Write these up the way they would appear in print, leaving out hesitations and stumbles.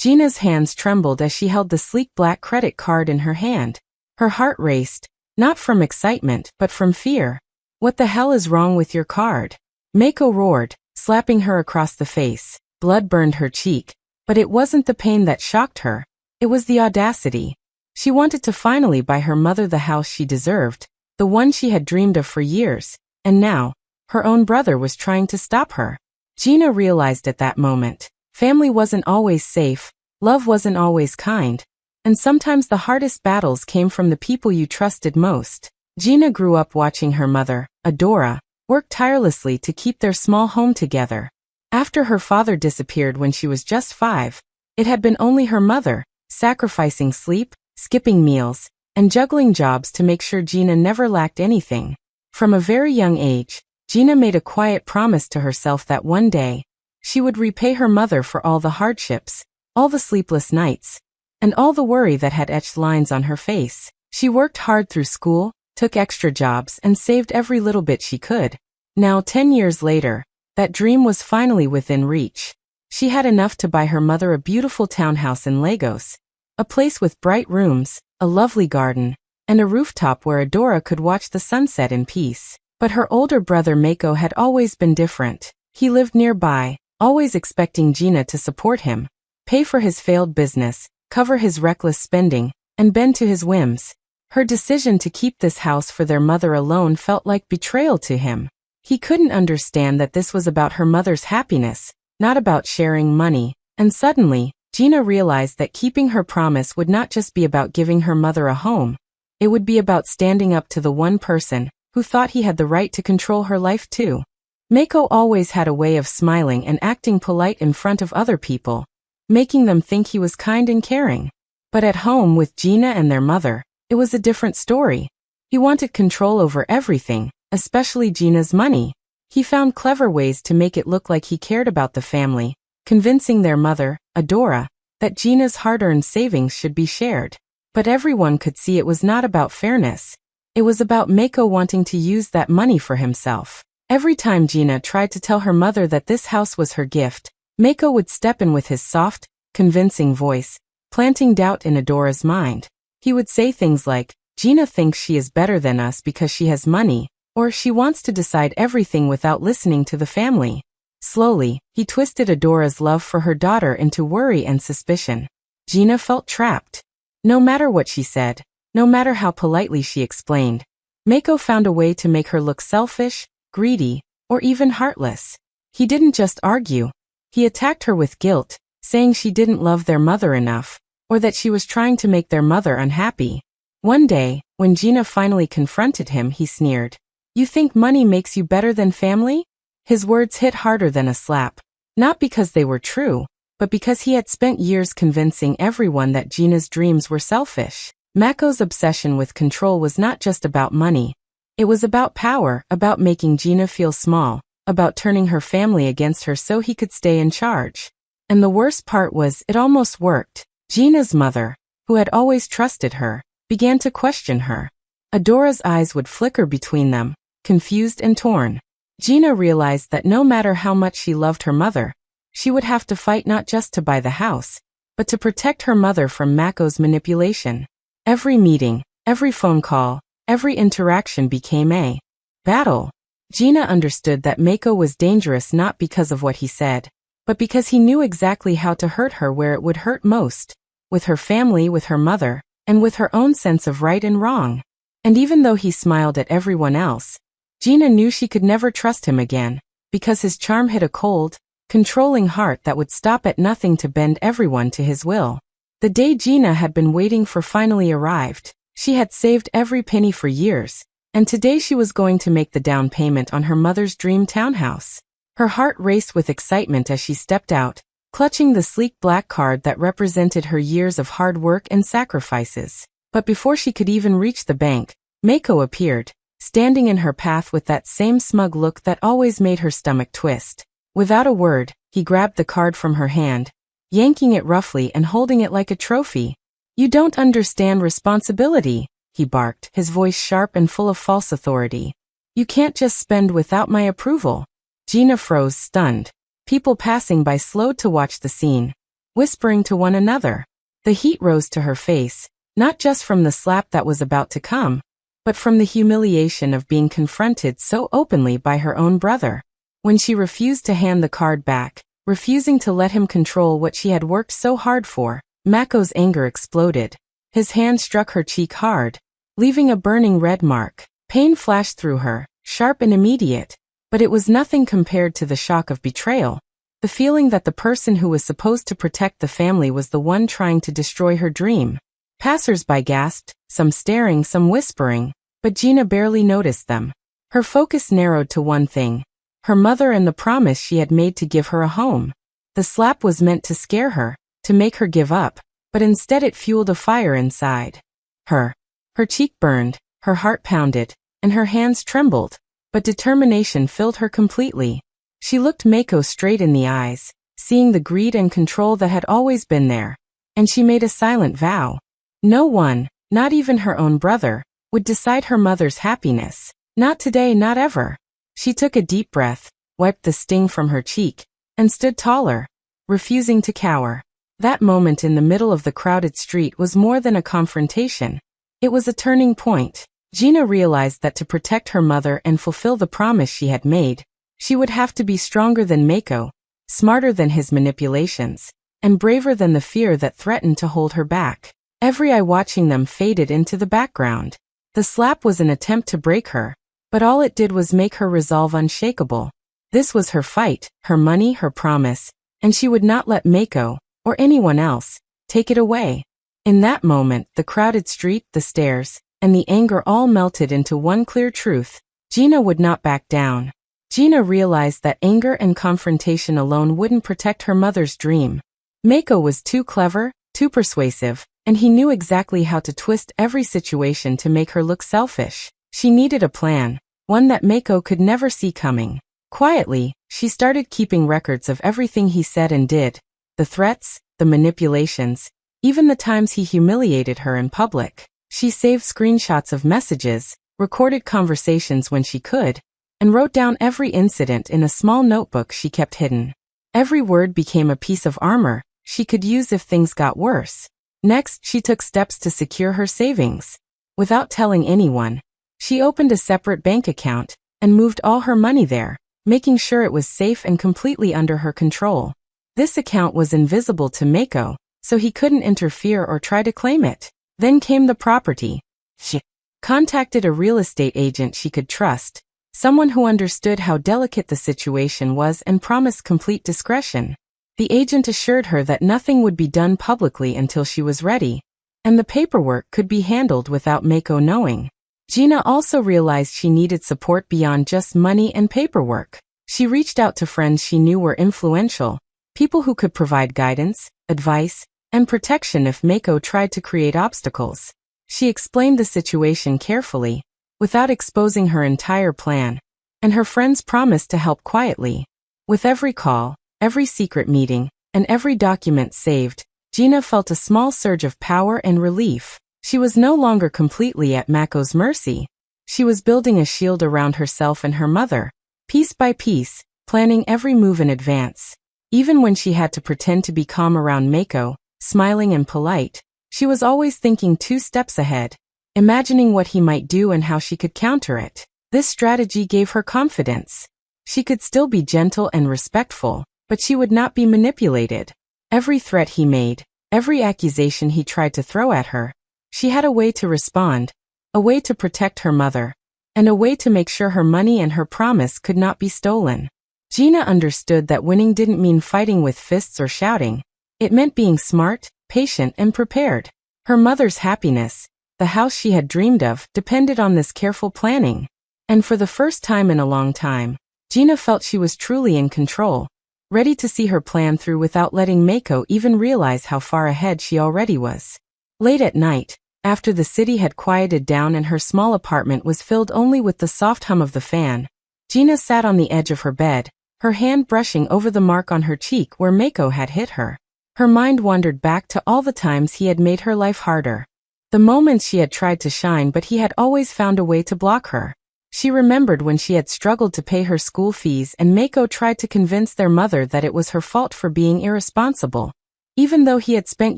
Gina's hands trembled as she held the sleek black credit card in her hand. Her heart raced, not from excitement, but from fear. "What the hell is wrong with your card?" Mako roared, slapping her across the face. Blood burned her cheek. But it wasn't the pain that shocked her. It was the audacity. She wanted to finally buy her mother the house she deserved, the one she had dreamed of for years, and now, her own brother was trying to stop her. Gina realized at that moment, family wasn't always safe, love wasn't always kind, and sometimes the hardest battles came from the people you trusted most. Gina grew up watching her mother, Adora, work tirelessly to keep their small home together. After her father disappeared when she was just 5, it had been only her mother, sacrificing sleep, skipping meals, and juggling jobs to make sure Gina never lacked anything. From a very young age, Gina made a quiet promise to herself that one day, she would repay her mother for all the hardships, all the sleepless nights, and all the worry that had etched lines on her face. She worked hard through school, took extra jobs, and saved every little bit she could. Now, 10 years later, that dream was finally within reach. She had enough to buy her mother a beautiful townhouse in Lagos, a place with bright rooms, a lovely garden, and a rooftop where Adora could watch the sunset in peace. But her older brother Mako had always been different. He lived nearby, always expecting Gina to support him, pay for his failed business, cover his reckless spending, and bend to his whims. Her decision to keep this house for their mother alone felt like betrayal to him. He couldn't understand that this was about her mother's happiness, not about sharing money, and suddenly, Gina realized that keeping her promise would not just be about giving her mother a home. It would be about standing up to the one person who thought he had the right to control her life too. Mako always had a way of smiling and acting polite in front of other people, making them think he was kind and caring. But at home with Gina and their mother, it was a different story. He wanted control over everything, especially Gina's money. He found clever ways to make it look like he cared about the family, convincing their mother, Adora, that Gina's hard-earned savings should be shared. But everyone could see it was not about fairness. It was about Mako wanting to use that money for himself. Every time Gina tried to tell her mother that this house was her gift, Mako would step in with his soft, convincing voice, planting doubt in Adora's mind. He would say things like, "Gina thinks she is better than us because she has money," or "she wants to decide everything without listening to the family." Slowly, he twisted Adora's love for her daughter into worry and suspicion. Gina felt trapped. No matter what she said, no matter how politely she explained, Mako found a way to make her look selfish, greedy, or even heartless. He didn't just argue. He attacked her with guilt, saying she didn't love their mother enough, or that she was trying to make their mother unhappy. One day, when Gina finally confronted him, he sneered, "You think money makes you better than family?" His words hit harder than a slap, not because they were true, but because he had spent years convincing everyone that Gina's dreams were selfish. Mako's obsession with control was not just about money. It was about power, about making Gina feel small, about turning her family against her so he could stay in charge. And the worst part was, it almost worked. Gina's mother, who had always trusted her, began to question her. Adora's eyes would flicker between them, confused and torn. Gina realized that no matter how much she loved her mother, she would have to fight not just to buy the house, but to protect her mother from Mako's manipulation. Every meeting, every phone call, every interaction became a battle. Gina understood that Mako was dangerous not because of what he said, but because he knew exactly how to hurt her where it would hurt most, with her family, with her mother, and with her own sense of right and wrong. And even though he smiled at everyone else, Gina knew she could never trust him again, because his charm hid a cold, controlling heart that would stop at nothing to bend everyone to his will. The day Gina had been waiting for finally arrived. She had saved every penny for years, and today she was going to make the down payment on her mother's dream townhouse. Her heart raced with excitement as she stepped out, clutching the sleek black card that represented her years of hard work and sacrifices. But before she could even reach the bank, Mako appeared, standing in her path with that same smug look that always made her stomach twist. Without a word, he grabbed the card from her hand, yanking it roughly and holding it like a trophy. "You don't understand responsibility," he barked, his voice sharp and full of false authority. "You can't just spend without my approval." Gina froze, stunned. People passing by slowed to watch the scene. whispering to one another. The heat rose to her face, not just from the slap that was about to come, but from the humiliation of being confronted so openly by her own brother. When she refused to hand the card back, refusing to let him control what she had worked so hard for, Mako's anger exploded. His hand struck her cheek hard, leaving a burning red mark. Pain flashed through her, sharp and immediate, but it was nothing compared to the shock of betrayal. The feeling that the person who was supposed to protect the family was the one trying to destroy her dream. Passers-by gasped, some staring, some whispering, but Gina barely noticed them. Her focus narrowed to one thing: her mother and the promise she had made to give her a home. The slap was meant to scare her, to make her give up, but instead it fueled a fire inside her. Her cheek burned, her heart pounded, and her hands trembled, but determination filled her completely. She looked Mako straight in the eyes, seeing the greed and control that had always been there, and she made a silent vow. No one, not even her own brother, would decide her mother's happiness. Not today, not ever. She took a deep breath, wiped the sting from her cheek, and stood taller, refusing to cower. That moment in the middle of the crowded street was more than a confrontation. It was a turning point. Gina realized that to protect her mother and fulfill the promise she had made, she would have to be stronger than Mako, smarter than his manipulations, and braver than the fear that threatened to hold her back. Every eye watching them faded into the background. The slap was an attempt to break her, but all it did was make her resolve unshakable. This was her fight, her money, her promise, and she would not let Mako, or anyone else, take it away. In that moment, the crowded street, the stairs, and the anger all melted into one clear truth: Gina would not back down. Gina realized that anger and confrontation alone wouldn't protect her mother's dream. Mako was too clever, too persuasive, and he knew exactly how to twist every situation to make her look selfish. She needed a plan, one that Mako could never see coming. Quietly, she started keeping records of everything he said and did: the threats, the manipulations, even the times he humiliated her in public. She saved screenshots of messages, recorded conversations when she could, and wrote down every incident in a small notebook she kept hidden. Every word became a piece of armor she could use if things got worse. Next, she took steps to secure her savings. Without telling anyone, she opened a separate bank account and moved all her money there, making sure it was safe and completely under her control. This account was invisible to Mako, so he couldn't interfere or try to claim it. Then came the property. She contacted a real estate agent she could trust, someone who understood how delicate the situation was and promised complete discretion. The agent assured her that nothing would be done publicly until she was ready, and the paperwork could be handled without Mako knowing. Gina also realized she needed support beyond just money and paperwork. She reached out to friends she knew were influential, people who could provide guidance, advice, and protection if Mako tried to create obstacles. She explained the situation carefully, without exposing her entire plan, and her friends promised to help quietly. With every call, every secret meeting, and every document saved, Gina felt a small surge of power and relief. She was no longer completely at Mako's mercy. She was building a shield around herself and her mother, piece by piece, planning every move in advance. Even when she had to pretend to be calm around Mako, smiling and polite, she was always thinking 2 steps ahead, imagining what he might do and how she could counter it. This strategy gave her confidence. She could still be gentle and respectful, but she would not be manipulated. Every threat he made, every accusation he tried to throw at her, she had a way to respond, a way to protect her mother, and a way to make sure her money and her promise could not be stolen. Gina understood that winning didn't mean fighting with fists or shouting. It meant being smart, patient, and prepared. Her mother's happiness, the house she had dreamed of, depended on this careful planning. And for the first time in a long time, Gina felt she was truly in control, ready to see her plan through without letting Mako even realize how far ahead she already was. Late at night, after the city had quieted down and her small apartment was filled only with the soft hum of the fan, Gina sat on the edge of her bed, her hand brushing over the mark on her cheek where Mako had hit her. Her mind wandered back to all the times he had made her life harder. The moments she had tried to shine but he had always found a way to block her. She remembered when she had struggled to pay her school fees and Mako tried to convince their mother that it was her fault for being irresponsible. even though he had spent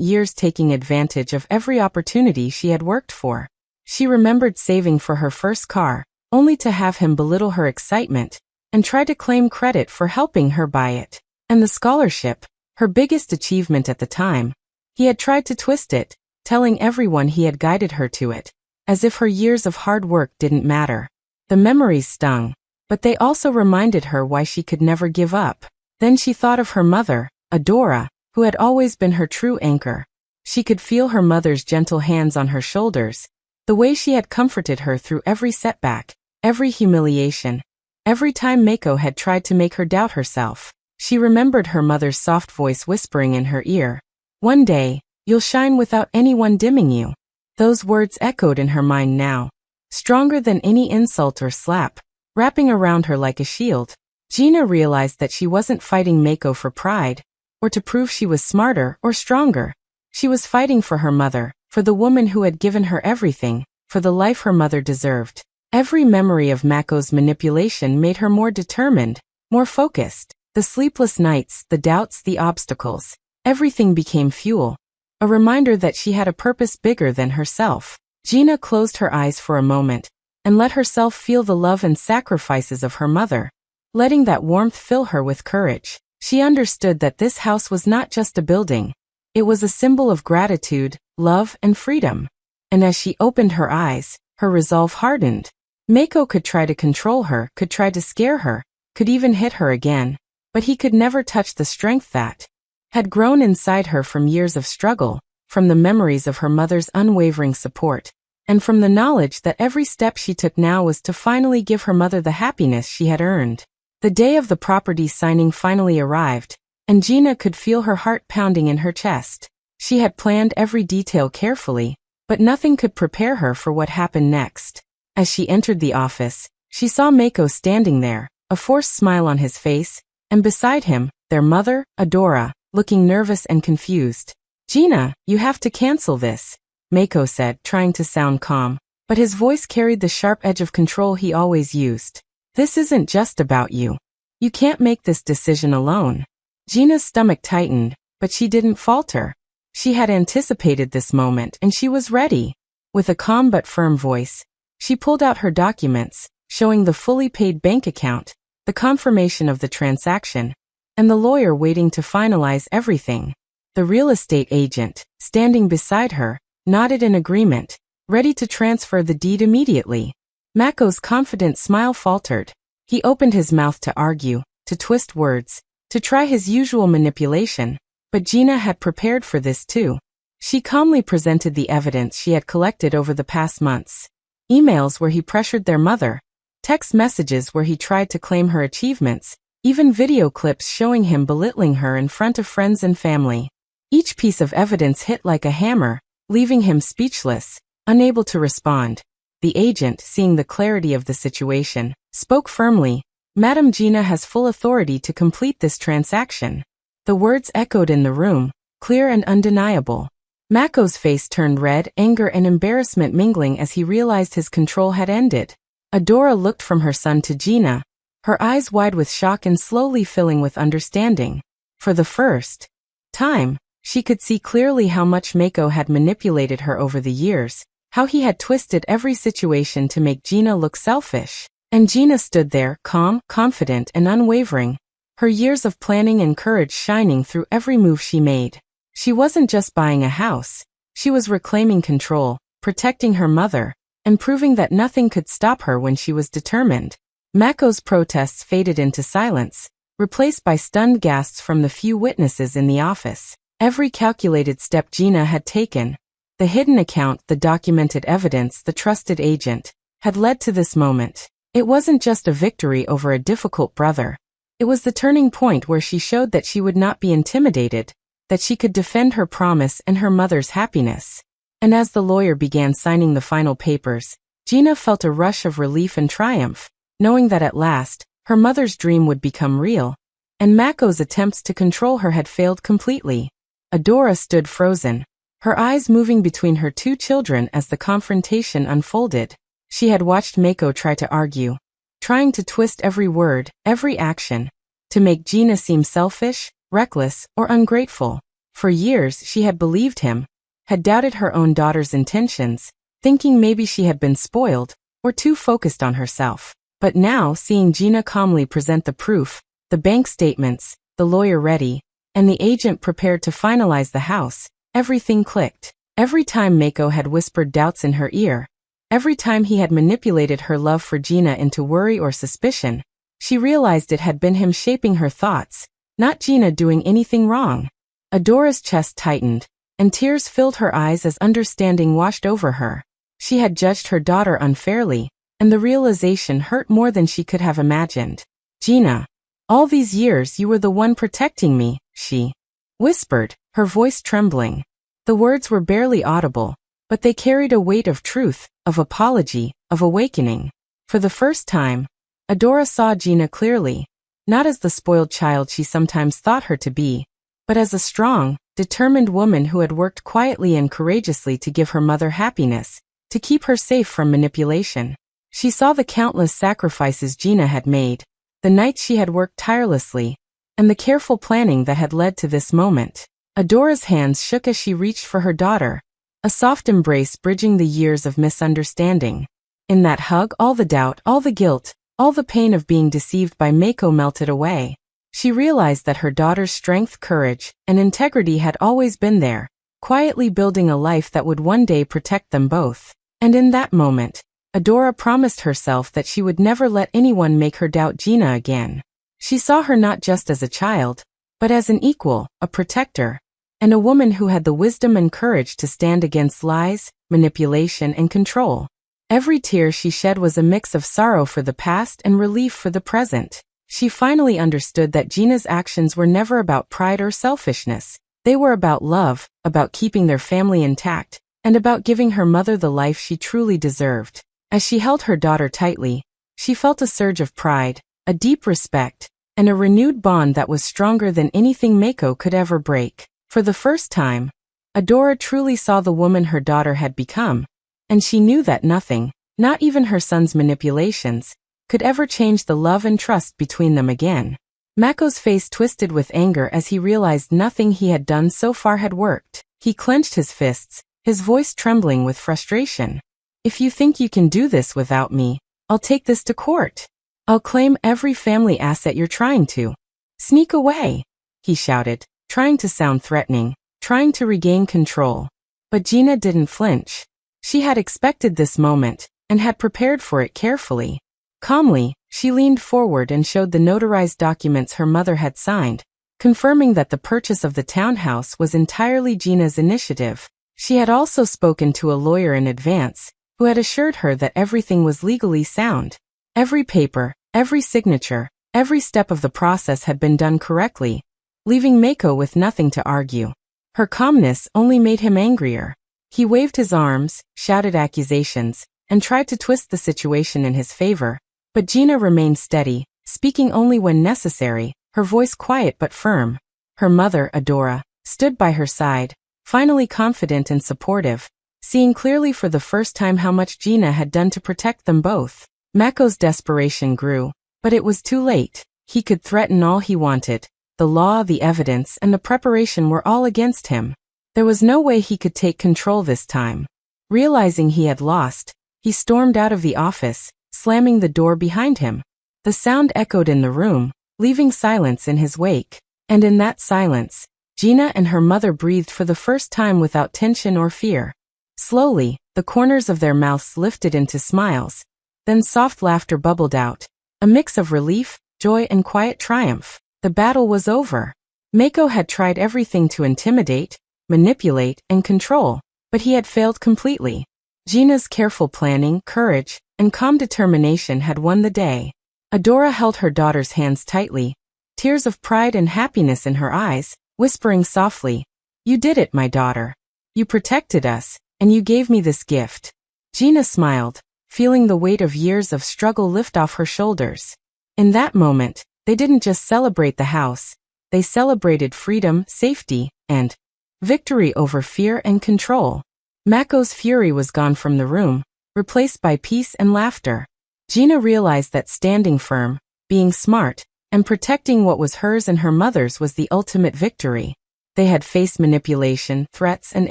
years taking advantage of every opportunity she had worked for. She remembered saving for her first car, only to have him belittle her excitement and try to claim credit for helping her buy it. And the scholarship, her biggest achievement at the time, he had tried to twist it, telling everyone he had guided her to it, as if her years of hard work didn't matter. The memories stung, but they also reminded her why she could never give up. Then she thought of her mother, Adora, who had always been her true anchor. She could feel her mother's gentle hands on her shoulders, the way she had comforted her through every setback, every humiliation, every time Mako had tried to make her doubt herself. She remembered her mother's soft voice whispering in her ear, "One day, you'll shine without anyone dimming you." Those words echoed in her mind now, stronger than any insult or slap, wrapping around her like a shield. Gina realized that she wasn't fighting Mako for pride, or to prove she was smarter or stronger. She was fighting for her mother, for the woman who had given her everything, for the life her mother deserved. Every memory of Mako's manipulation made her more determined, more focused. The sleepless nights, the doubts, the obstacles, everything became fuel. A reminder that she had a purpose bigger than herself. Gina closed her eyes for a moment, and let herself feel the love and sacrifices of her mother. Letting that warmth fill her with courage, she understood that this house was not just a building. It was a symbol of gratitude, love, and freedom. And as she opened her eyes, her resolve hardened. Mako could try to control her, could try to scare her, could even hit her again, but he could never touch the strength that had grown inside her from years of struggle, from the memories of her mother's unwavering support, and from the knowledge that every step she took now was to finally give her mother the happiness she had earned. The day of the property signing finally arrived, and Gina could feel her heart pounding in her chest. She had planned every detail carefully, but nothing could prepare her for what happened next. As she entered the office, she saw Mako standing there, a forced smile on his face, and beside him, their mother, Adora, looking nervous and confused. "Gina, you have to cancel this," Mako said, trying to sound calm, but his voice carried the sharp edge of control he always used. "This isn't just about you. You can't make this decision alone." Gina's stomach tightened, but she didn't falter. She had anticipated this moment and she was ready. With a calm but firm voice, she pulled out her documents, showing the fully paid bank account, the confirmation of the transaction, and the lawyer waiting to finalize everything. The real estate agent, standing beside her, nodded in agreement, ready to transfer the deed immediately. Mako's confident smile faltered. He opened his mouth to argue, to twist words, to try his usual manipulation, but Gina had prepared for this too. She calmly presented the evidence she had collected over the past months. Emails where he pressured their mother, text messages where he tried to claim her achievements, even video clips showing him belittling her in front of friends and family. Each piece of evidence hit like a hammer, leaving him speechless, unable to respond. The agent, seeing the clarity of the situation, spoke firmly, "Madam Gina has full authority to complete this transaction." The words echoed in the room, clear and undeniable. Mako's face turned red, anger and embarrassment mingling as he realized his control had ended. Adora looked from her son to Gina, her eyes wide with shock and slowly filling with understanding. For the first time, she could see clearly how much Mako had manipulated her over the years, how he had twisted every situation to make Gina look selfish. And Gina stood there, calm, confident and unwavering, her years of planning and courage shining through every move she made. She wasn't just buying a house, she was reclaiming control, protecting her mother, and proving that nothing could stop her when she was determined. Mako's protests faded into silence, replaced by stunned gasps from the few witnesses in the office. Every calculated step Gina had taken, the hidden account, the documented evidence, the trusted agent, had led to this moment. It wasn't just a victory over a difficult brother. It was the turning point where she showed that she would not be intimidated, that she could defend her promise and her mother's happiness. And as the lawyer began signing the final papers, Gina felt a rush of relief and triumph, knowing that at last, her mother's dream would become real, and Mako's attempts to control her had failed completely. Adora stood frozen, her eyes moving between her two children as the confrontation unfolded. She had watched Mako try to argue, trying to twist every word, every action, to make Gina seem selfish, reckless, or ungrateful. For years she had believed him, had doubted her own daughter's intentions, thinking maybe she had been spoiled, or too focused on herself. But now, seeing Gina calmly present the proof, the bank statements, the lawyer ready, and the agent prepared to finalize the house, everything clicked. Every time Mako had whispered doubts in her ear, every time he had manipulated her love for Gina into worry or suspicion, she realized it had been him shaping her thoughts, not Gina doing anything wrong. Adora's chest tightened, and tears filled her eyes as understanding washed over her. She had judged her daughter unfairly, and the realization hurt more than she could have imagined. Gina, all these years you were the one protecting me, she whispered, her voice trembling. The words were barely audible, but they carried a weight of truth, of apology, of awakening. For the first time, Adora saw Gina clearly, not as the spoiled child she sometimes thought her to be, but as a strong, determined woman who had worked quietly and courageously to give her mother happiness, to keep her safe from manipulation. She saw the countless sacrifices Gina had made, the nights she had worked tirelessly, and the careful planning that had led to this moment. Adora's hands shook as she reached for her daughter, a soft embrace bridging the years of misunderstanding. In that hug, all the doubt, all the guilt, all the pain of being deceived by Mako melted away. She realized that her daughter's strength, courage, and integrity had always been there, quietly building a life that would one day protect them both. And in that moment, Adora promised herself that she would never let anyone make her doubt Gina again. She saw her not just as a child, but as an equal, a protector, and a woman who had the wisdom and courage to stand against lies, manipulation, and control. Every tear she shed was a mix of sorrow for the past and relief for the present. She finally understood that Gina's actions were never about pride or selfishness. They were about love, about keeping their family intact, and about giving her mother the life she truly deserved. As she held her daughter tightly, she felt a surge of pride, a deep respect, and a renewed bond that was stronger than anything Mako could ever break. For the first time, Adora truly saw the woman her daughter had become, and she knew that nothing, not even her son's manipulations, could ever change the love and trust between them again. Mako's face twisted with anger as he realized nothing he had done so far had worked. He clenched his fists, his voice trembling with frustration. "If you think you can do this without me, I'll take this to court. I'll claim every family asset you're trying to. Sneak away," he shouted, trying to sound threatening, trying to regain control. But Gina didn't flinch. She had expected this moment, and had prepared for it carefully. Calmly, she leaned forward and showed the notarized documents her mother had signed, confirming that the purchase of the townhouse was entirely Gina's initiative. She had also spoken to a lawyer in advance, who had assured her that everything was legally sound. Every paper, every signature, every step of the process had been done correctly, leaving Mako with nothing to argue. Her calmness only made him angrier. He waved his arms, shouted accusations, and tried to twist the situation in his favor. But Gina remained steady, speaking only when necessary, her voice quiet but firm. Her mother, Adora, stood by her side, finally confident and supportive, seeing clearly for the first time how much Gina had done to protect them both. Mako's desperation grew, but it was too late. He could threaten all he wanted. The law, the evidence, and the preparation were all against him. There was no way he could take control this time. Realizing he had lost, he stormed out of the office, slamming the door behind him. The sound echoed in the room, leaving silence in his wake. And in that silence, Gina and her mother breathed for the first time without tension or fear. Slowly, the corners of their mouths lifted into smiles. Then soft laughter bubbled out, a mix of relief, joy, and quiet triumph. The battle was over. Mako had tried everything to intimidate, manipulate, and control, but he had failed completely. Gina's careful planning, courage, and calm determination had won the day. Adora held her daughter's hands tightly, tears of pride and happiness in her eyes, whispering softly, "You did it, my daughter. You protected us, and you gave me this gift." Gina smiled, feeling the weight of years of struggle lift off her shoulders. In that moment, they didn't just celebrate the house, they celebrated freedom, safety, and victory over fear and control. Mako's fury was gone from the room, replaced by peace and laughter. Gina realized that standing firm, being smart, and protecting what was hers and her mother's was the ultimate victory. They had faced manipulation, threats, and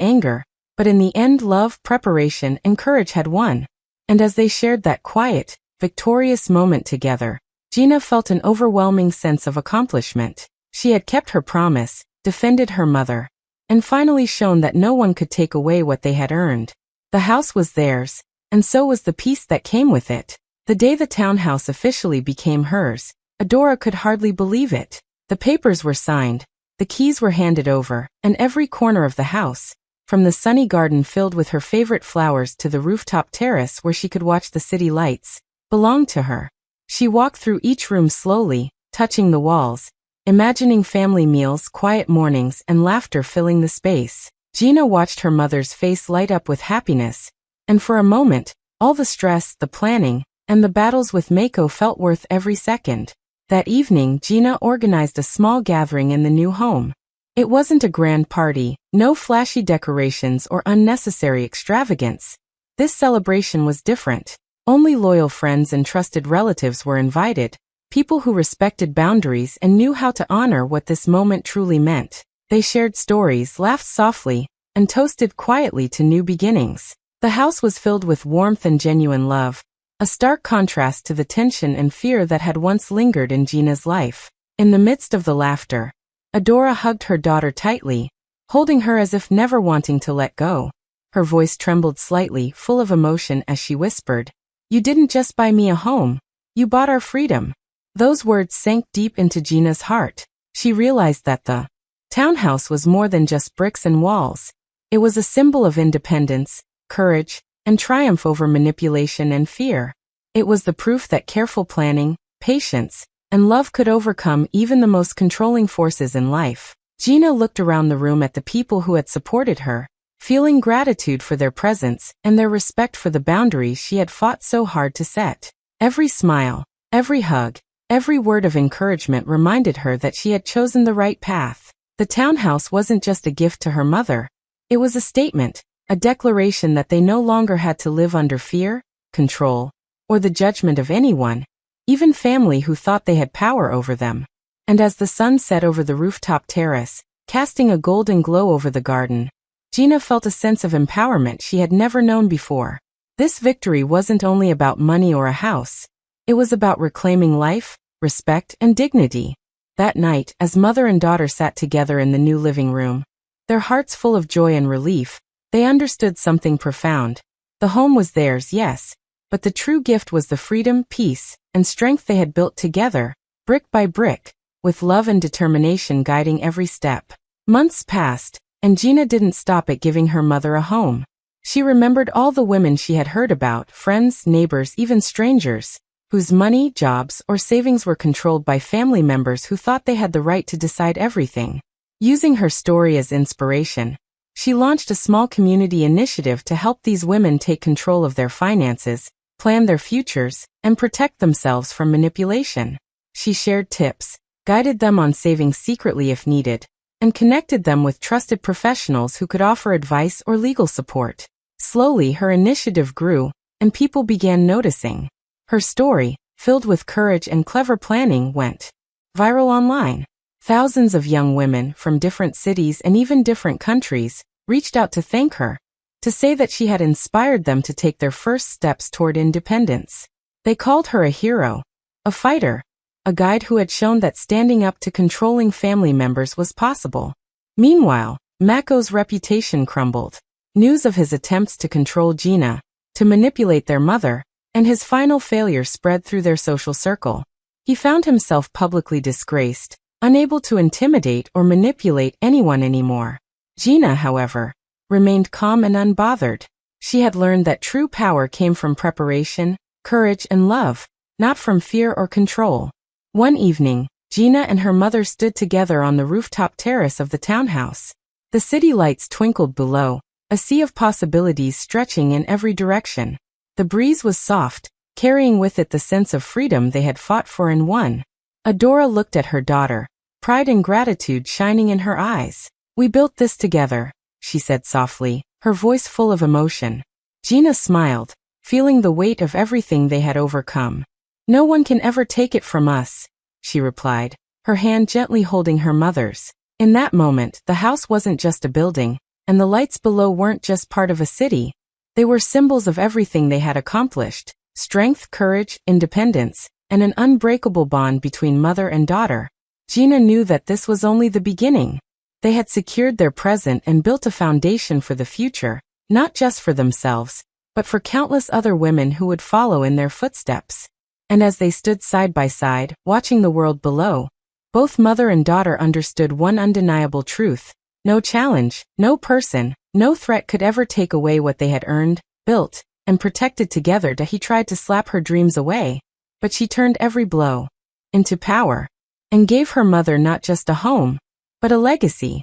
anger, but in the end love, preparation, and courage had won. And as they shared that quiet, victorious moment together, Gina felt an overwhelming sense of accomplishment. She had kept her promise, defended her mother, and finally shown that no one could take away what they had earned. The house was theirs, and so was the peace that came with it. The day the townhouse officially became hers, Adora could hardly believe it. The papers were signed, the keys were handed over, and every corner of the house, from the sunny garden filled with her favorite flowers to the rooftop terrace where she could watch the city lights, belonged to her. She walked through each room slowly, touching the walls, imagining family meals, quiet mornings, and laughter filling the space. Gina watched her mother's face light up with happiness, and for a moment, all the stress, the planning, and the battles with Mako felt worth every second. That evening, Gina organized a small gathering in the new home. It wasn't a grand party, no flashy decorations or unnecessary extravagance. This celebration was different. Only loyal friends and trusted relatives were invited, people who respected boundaries and knew how to honor what this moment truly meant. They shared stories, laughed softly, and toasted quietly to new beginnings. The house was filled with warmth and genuine love, a stark contrast to the tension and fear that had once lingered in Gina's life. In the midst of the laughter, Adora hugged her daughter tightly, holding her as if never wanting to let go. Her voice trembled slightly, full of emotion as she whispered, "You didn't just buy me a home, you bought our freedom." Those words sank deep into Gina's heart. She realized that the townhouse was more than just bricks and walls. It was a symbol of independence, courage, and triumph over manipulation and fear. It was the proof that careful planning, patience, and love could overcome even the most controlling forces in life. Gina looked around the room at the people who had supported her, feeling gratitude for their presence and their respect for the boundaries she had fought so hard to set. Every smile, every hug, every word of encouragement reminded her that she had chosen the right path. The townhouse wasn't just a gift to her mother. It was a statement, a declaration that they no longer had to live under fear, control, or the judgment of anyone, even family who thought they had power over them. And as the sun set over the rooftop terrace, casting a golden glow over the garden, Gina felt a sense of empowerment she had never known before. This victory wasn't only about money or a house. It was about reclaiming life, respect, and dignity. That night, as mother and daughter sat together in the new living room, their hearts full of joy and relief, they understood something profound. The home was theirs, yes, but the true gift was the freedom, peace, and strength they had built together, brick by brick, with love and determination guiding every step. Months passed, and Gina didn't stop at giving her mother a home. She remembered all the women she had heard about, friends, neighbors, even strangers, whose money, jobs, or savings were controlled by family members who thought they had the right to decide everything. Using her story as inspiration, she launched a small community initiative to help these women take control of their finances, plan their futures, and protect themselves from manipulation. She shared tips, guided them on saving secretly if needed, and connected them with trusted professionals who could offer advice or legal support. Slowly, her initiative grew, and people began noticing. Her story, filled with courage and clever planning, went viral online. Thousands of young women from different cities and even different countries reached out to thank her, to say that she had inspired them to take their first steps toward independence. They called her a hero, a fighter, a guide who had shown that standing up to controlling family members was possible. Meanwhile, Mako's reputation crumbled. News of his attempts to control Gina, to manipulate their mother, and his final failure spread through their social circle. He found himself publicly disgraced, unable to intimidate or manipulate anyone anymore. Gina, however, remained calm and unbothered. She had learned that true power came from preparation, courage, and love, not from fear or control. One evening, Gina and her mother stood together on the rooftop terrace of the townhouse. The city lights twinkled below, a sea of possibilities stretching in every direction. The breeze was soft, carrying with it the sense of freedom they had fought for and won. Adora looked at her daughter, pride and gratitude shining in her eyes. "We built this together," she said softly, her voice full of emotion. Gina smiled, feeling the weight of everything they had overcome. "No one can ever take it from us," she replied, her hand gently holding her mother's. In that moment, the house wasn't just a building, and the lights below weren't just part of a city. They were symbols of everything they had accomplished: strength, courage, independence, and an unbreakable bond between mother and daughter. Gina knew that this was only the beginning. They had secured their present and built a foundation for the future, not just for themselves, but for countless other women who would follow in their footsteps. And as they stood side by side, watching the world below, both mother and daughter understood one undeniable truth: no challenge, no person, no threat could ever take away what they had earned, built, and protected together. He tried to slap her dreams away, but she turned every blow into power, and gave her mother not just a home, but a legacy.